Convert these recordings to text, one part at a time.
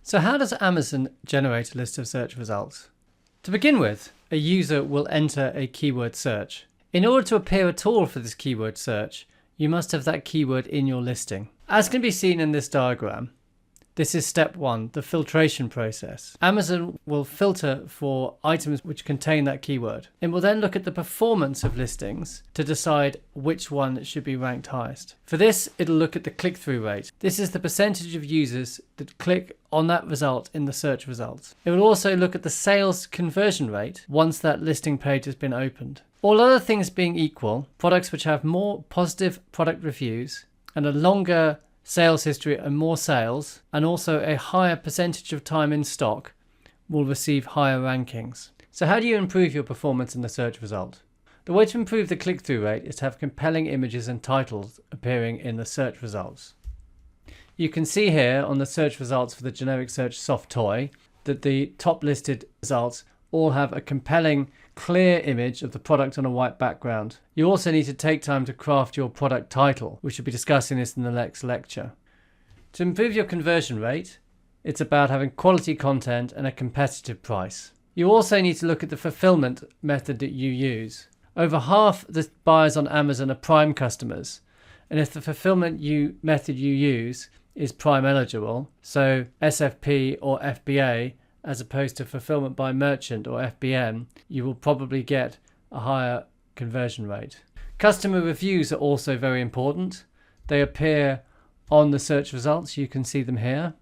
So how does Amazon generate a list of search results? To begin with, a user will enter a keyword search. In order to appear at all for this keyword search, you must have that keyword in your listing. As can be seen in this diagram, this is step 1, the filtration process. Amazon will filter for items which contain that keyword. It will then look at the performance of listings to decide which one should be ranked highest. For this, it'll look at the click-through rate. This is the percentage of users that click on that result in the search results. It will also look at the sales conversion rate once that listing page has been opened. All other things being equal, products which have more positive product reviews and a longer sales history and more sales, and also a higher percentage of time in stock, will receive higher rankings. So how do you improve your performance in the search result? The way to improve the click-through rate is to have compelling images and titles appearing in the search results. You can see here on the search results for the generic search soft toy that the top listed results all have a compelling, clear image of the product on a white background. You also need to take time to craft your product title. We should be discussing this in the next lecture. To improve your conversion rate, it's about having quality content and a competitive price. You also need to look at the fulfillment method that you use. Over half the buyers on Amazon are Prime customers, and if the fulfillment method you use is Prime eligible, so SFP or FBA, as opposed to fulfillment by merchant or FBM, you will probably get a higher conversion rate. Customer reviews are also very important. They appear on the search results. You can see them here.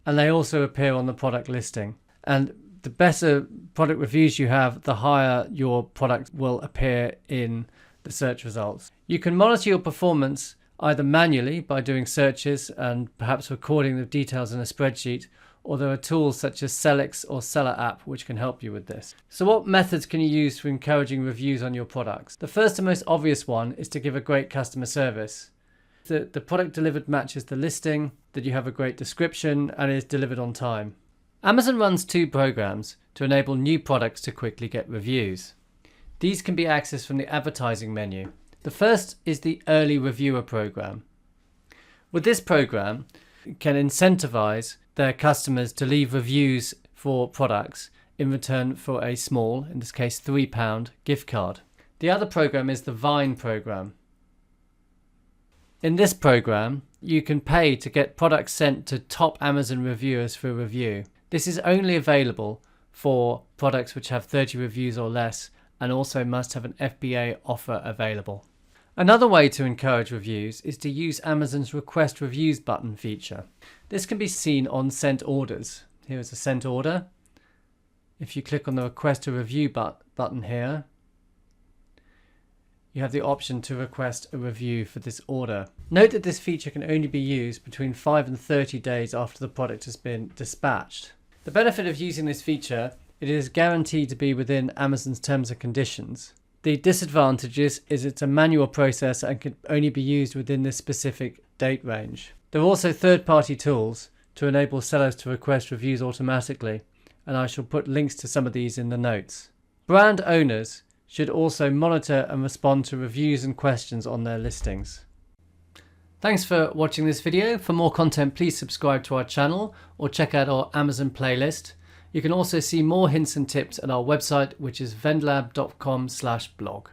And they also appear on the product listing. And the better product reviews you have, the higher your product will appear in the search results. You can monitor your performance either manually by doing searches and perhaps recording the details in a spreadsheet, or there are tools such as Selix or Seller app which can help you with this. So what methods can you use for encouraging reviews on your products? The first and most obvious one is to give a great customer service. That the product delivered matches the listing, that you have a great description and is delivered on time. Amazon runs 2 programs to enable new products to quickly get reviews. These can be accessed from the advertising menu. The first is the Early Reviewer program. With this program, you can incentivize their customers to leave reviews for products in return for a small, in this case £3 gift card. The other program is the Vine program. In this program, you can pay to get products sent to top Amazon reviewers for review. This is only available for products which have 30 reviews or less, and also must have an FBA offer available. Another way to encourage reviews is to use Amazon's Request Reviews button feature. This can be seen on sent orders. Here is a sent order. If you click on the Request a Review button here, you have the option to request a review for this order. Note that this feature can only be used between 5 and 30 days after the product has been dispatched. The benefit of using this feature, it is guaranteed to be within Amazon's terms and conditions. The disadvantage is it's a manual process and can only be used within this specific date range. There are also third-party tools to enable sellers to request reviews automatically, and I shall put links to some of these in the notes. Brand owners should also monitor and respond to reviews and questions on their listings. Thanks for watching this video. For more content, please subscribe to our channel or check out our Amazon playlist. You can also see more hints and tips at our website, which is vendlab.com/blog.